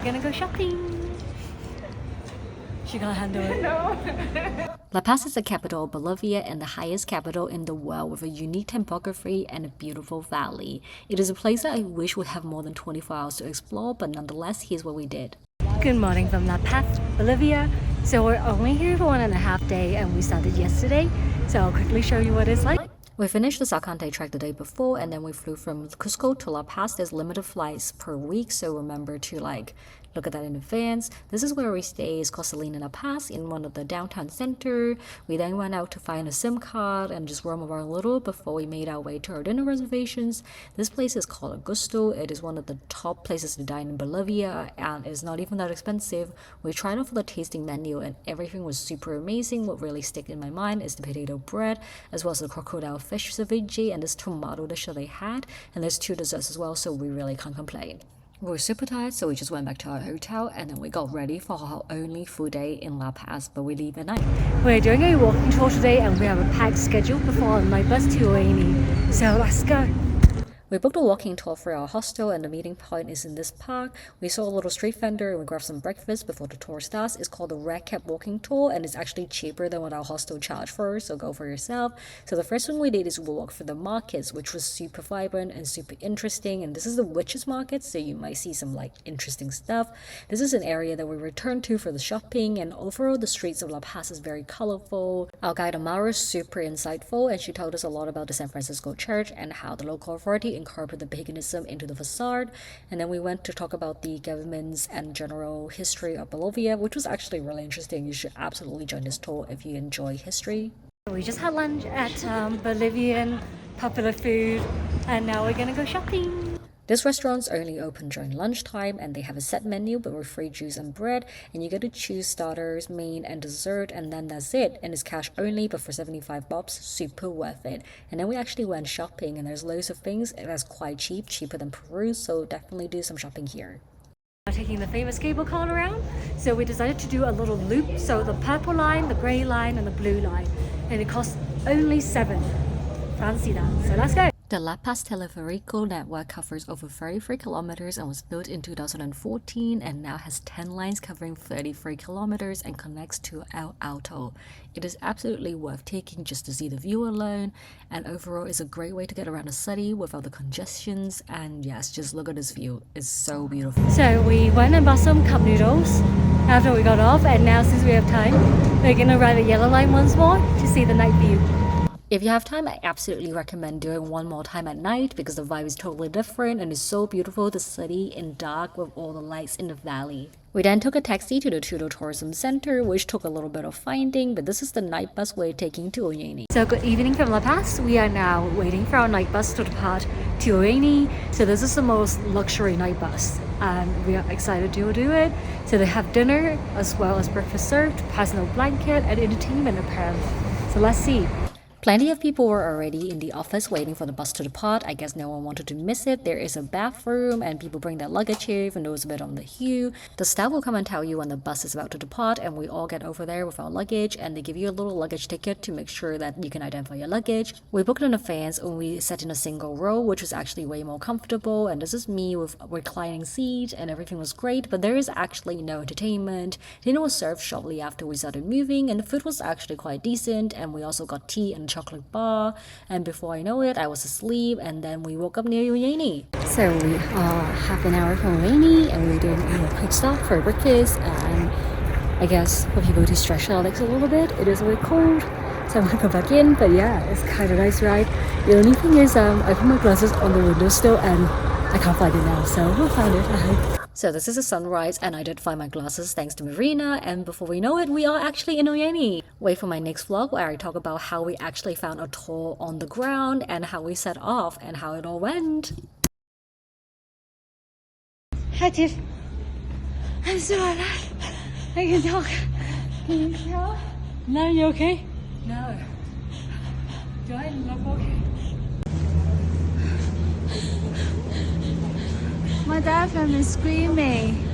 Gonna go shopping. She can't handle it. No. La Paz is the capital of Bolivia and the highest capital in the world with a unique topography and a beautiful valley. It is a place that I wish would have more than 24 hours to explore, but nonetheless, here's what we did. Good morning from La Paz, Bolivia. So we're only here for 1.5 days and we started yesterday. So I'll quickly show you what it's like. We finished the Salcante trek the day before and then we flew from Cusco to La Paz. There's limited flights per week, so remember to look at that in advance. This is where we stay. It's called Selena La Paz in one of the downtown center. We then went out to find a SIM card and just roam around a little before we made our way to our dinner reservations. This place is called Augusto. It is one of the top places to dine in Bolivia and it's not even that expensive. We tried out for the tasting menu and everything was super amazing. What really stuck in my mind is the potato bread as well as the crocodile fish ceviche and this tomato dish that they had, and there's 2 desserts as well, so we really can't complain. We were super tired, so we just went back to our hotel and then we got ready for our only food day in La Paz, but we leave at night. We're doing a walking tour today and we have a packed schedule before our night bus to Ueni. So let's go. We booked a walking tour for our hostel and the meeting point is in this park. We saw a little street vendor and we grabbed some breakfast before the tour starts. It's called the Red Cap Walking Tour and it's actually cheaper than what our hostel charged for, so go for yourself. So the first thing we did is we walked through the markets, which was super vibrant and super interesting, and this is the witches market, so you might see some interesting stuff. This is an area that we returned to for the shopping, and overall the streets of La Paz is very colorful. Our guide Amara is super insightful and she told us a lot about the San Francisco church and how the local authority incorporate the paganism into the facade, and then we went to talk about the governments and general history of Bolivia, which was actually really interesting. You should absolutely join this tour if you enjoy history. We just had lunch at Bolivian popular food and now we're gonna go shopping. This restaurant's only open during lunchtime and they have a set menu but with free juice and bread, and you get to choose starters, main and dessert, and then that's it. And it's cash only, but for 75 bobs, super worth it. And then we actually went shopping and there's loads of things that's quite cheap, cheaper than Peru, so definitely do some shopping here. Taking the famous cable car around, so we decided to do a little loop, so the purple line, the grey line and the blue line, and it costs only 7. Fancy that, so let's go. The La Paz Teleférico network covers over 33 kilometers and was built in 2014 and now has 10 lines covering 33 kilometers and connects to El Alto. It is absolutely worth taking just to see the view alone, and overall is a great way to get around the city without the congestions, and yes, just look at this view, it's so beautiful. So we went and bought some cup noodles after we got off, and now since we have time, we're gonna ride the yellow line once more to see the night view. If you have time, I absolutely recommend doing one more time at night because the vibe is totally different and it's so beautiful, the city in dark with all the lights in the valley. We then took a taxi to the Tudo Tourism Center, which took a little bit of finding, but this is the night bus we're taking to Ueni. So good evening from La Paz. We are now waiting for our night bus to depart to Ueni. So this is the most luxury night bus and we are excited to do it. So they have dinner as well as breakfast served, personal blanket and entertainment apparently. So let's see. Plenty of people were already in the office waiting for the bus to depart. I guess no one wanted to miss it. There is a bathroom and people bring their luggage here even though it's a bit on the queue. The staff will come and tell you when the bus is about to depart and we all get over there with our luggage and they give you a little luggage ticket to make sure that you can identify your luggage. We booked in advance and we sat in a single row, which was actually way more comfortable, and this is me with a reclining seat and everything was great, but there is actually no entertainment. Dinner was served shortly after we started moving and the food was actually quite decent, and we also got tea and chocolate bar, and before I know it I was asleep and then we woke up near Ueni. So we are half an hour from Ueni and we're doing a quick stop for breakfast and I guess for people to stretch their legs a little bit. It is a bit cold, so I'm gonna go back in, but yeah, it's kind of nice ride. The only thing is I put my glasses on the windowsill and I can't find it now, so we'll find it, I hope. So this is a sunrise and I did find my glasses thanks to Marina, and before we know it, we are actually in Ueni. Wait for my next vlog where I talk about how we actually found a tour on the ground and how we set off and how it all went. Hi Tiff. I'm so alive. I can talk. Can you tell? No, you okay? No. Do I look okay? My diaphragm is screaming.